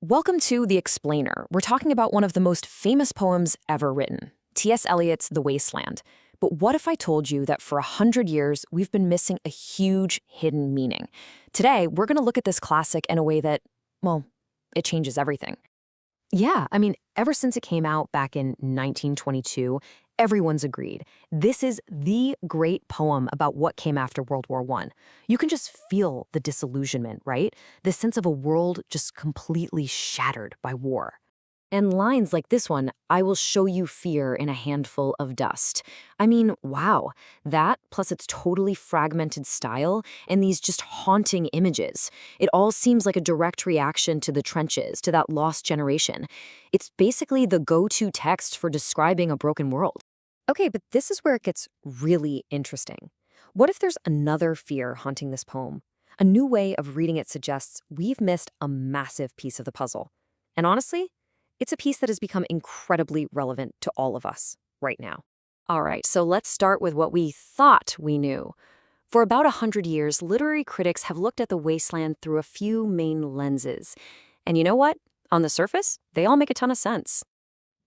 Welcome to The Explainer. We're talking about one of the most famous poems ever written, T.S. Eliot's The Wasteland. But what if I told you that for 100 years, we've been missing a huge hidden meaning? Today, we're going to look at this classic in a way that, well, it changes everything. Yeah, ever since it came out back in 1922, everyone's agreed. This is the great poem about what came after World War I. You can just feel the disillusionment, right? The sense of a world just completely shattered by war. And lines like this one, I will show you fear in a handful of dust. Wow. That, plus its totally fragmented style and these just haunting images. It all seems like a direct reaction to the trenches, to that lost generation. It's basically the go-to text for describing a broken world. Okay, but this is where it gets really interesting. What if there's another fear haunting this poem? A new way of reading it suggests we've missed a massive piece of the puzzle. And honestly, it's a piece that has become incredibly relevant to all of us right now. All right, so let's start with what we thought we knew. For about 100 years, literary critics have looked at The Wasteland through a few main lenses. And you know what? On the surface, they all make a ton of sense.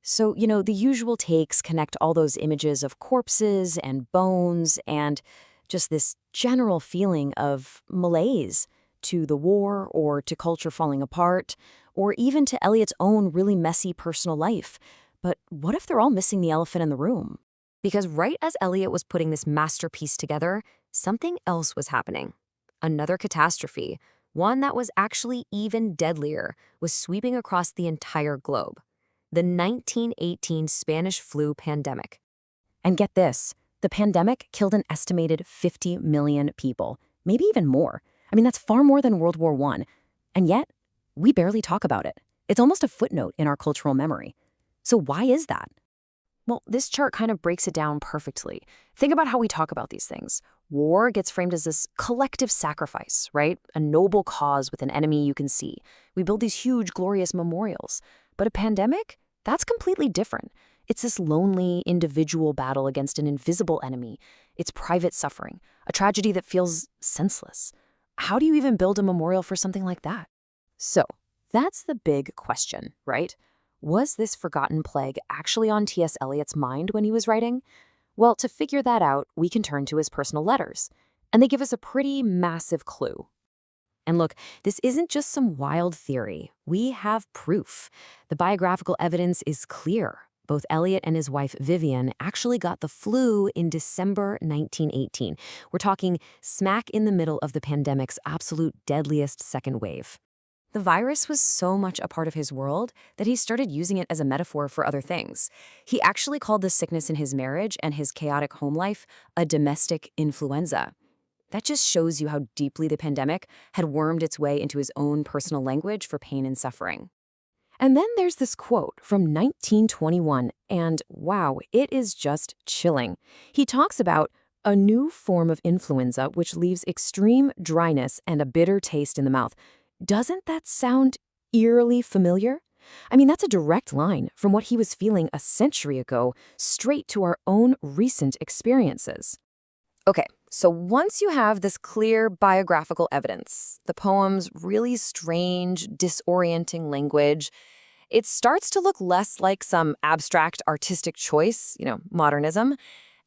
So, the usual takes connect all those images of corpses and bones and just this general feeling of malaise to the war or to culture falling apart, or even to Eliot's own really messy personal life. But what if they're all missing the elephant in the room? Because right as Eliot was putting this masterpiece together, something else was happening. Another catastrophe, one that was actually even deadlier, was sweeping across the entire globe. The 1918 Spanish flu pandemic. And get this, the pandemic killed an estimated 50 million people, maybe even more. That's far more than World War I. And yet, we barely talk about it. It's almost a footnote in our cultural memory. So why is that? Well, this chart kind of breaks it down perfectly. Think about how we talk about these things. War gets framed as this collective sacrifice, right? A noble cause with an enemy you can see. We build these huge, glorious memorials. But a pandemic? That's completely different. It's this lonely, individual battle against an invisible enemy. It's private suffering, a tragedy that feels senseless. How do you even build a memorial for something like that? So, that's the big question, right? Was this forgotten plague actually on T.S. Eliot's mind when he was writing? Well, to figure that out, we can turn to his personal letters. And they give us a pretty massive clue. And look, this isn't just some wild theory. We have proof. The biographical evidence is clear. Both Eliot and his wife Vivian actually got the flu in December 1918. We're talking smack in the middle of the pandemic's absolute deadliest second wave. The virus was so much a part of his world that he started using it as a metaphor for other things. He actually called the sickness in his marriage and his chaotic home life a domestic influenza. That just shows you how deeply the pandemic had wormed its way into his own personal language for pain and suffering. And then there's this quote from 1921, and wow, it is just chilling. He talks about a new form of influenza which leaves extreme dryness and a bitter taste in the mouth. Doesn't that sound eerily familiar? That's a direct line from what he was feeling a century ago, straight to our own recent experiences. Okay, so once you have this clear biographical evidence, the poem's really strange, disorienting language, it starts to look less like some abstract artistic choice, modernism,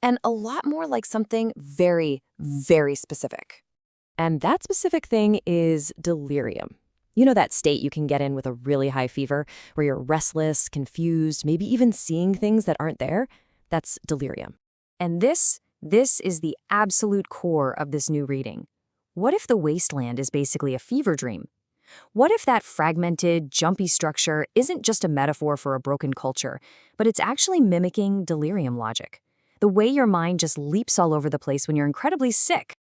and a lot more like something very, very specific. And that specific thing is delirium. That state you can get in with a really high fever, where you're restless, confused, maybe even seeing things that aren't there? That's delirium. And this is the absolute core of this new reading. What if the wasteland is basically a fever dream? What if that fragmented, jumpy structure isn't just a metaphor for a broken culture, but it's actually mimicking delirium logic? The way your mind just leaps all over the place when you're incredibly sick.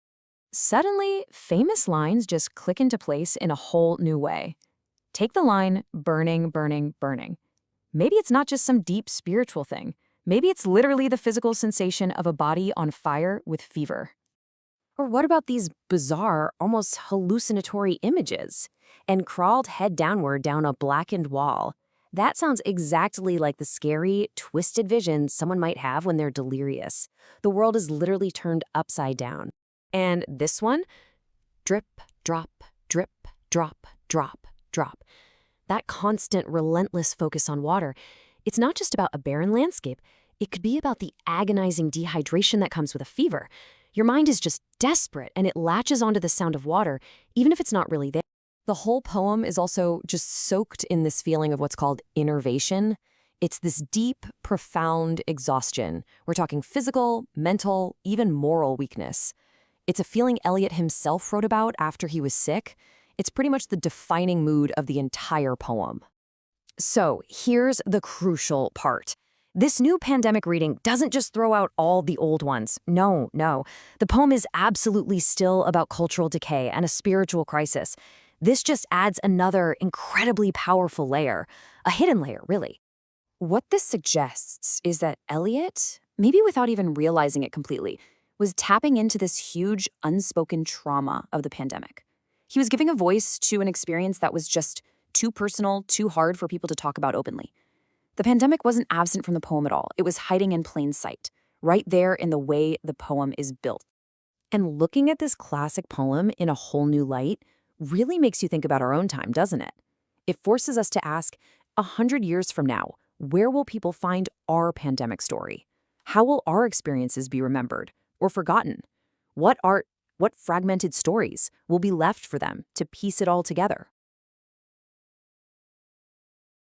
Suddenly, famous lines just click into place in a whole new way. Take the line, burning, burning, burning. Maybe it's not just some deep spiritual thing. Maybe it's literally the physical sensation of a body on fire with fever. Or what about these bizarre, almost hallucinatory images? And crawled head downward down a blackened wall. That sounds exactly like the scary, twisted vision someone might have when they're delirious. The world is literally turned upside down. And this one? Drip, drop, drip, drop, drop, drop. That constant, relentless focus on water, it's not just about a barren landscape. It could be about the agonizing dehydration that comes with a fever. Your mind is just desperate, and it latches onto the sound of water, even if it's not really there. The whole poem is also just soaked in this feeling of what's called innervation. It's this deep, profound exhaustion. We're talking physical, mental, even moral weakness. It's a feeling Eliot himself wrote about after he was sick. It's pretty much the defining mood of the entire poem. So here's the crucial part. This new pandemic reading doesn't just throw out all the old ones. No, no. The poem is absolutely still about cultural decay and a spiritual crisis. This just adds another incredibly powerful layer, a hidden layer, really. What this suggests is that Eliot, maybe without even realizing it completely, was tapping into this huge unspoken trauma of the pandemic. He was giving a voice to an experience that was just too personal, too hard for people to talk about openly. The pandemic wasn't absent from the poem at all. It was hiding in plain sight, right there in the way the poem is built. And looking at this classic poem in a whole new light really makes you think about our own time, doesn't it? It forces us to ask, 100 years from now, where will people find our pandemic story? How will our experiences be remembered or forgotten? What art, what fragmented stories will be left for them to piece it all together?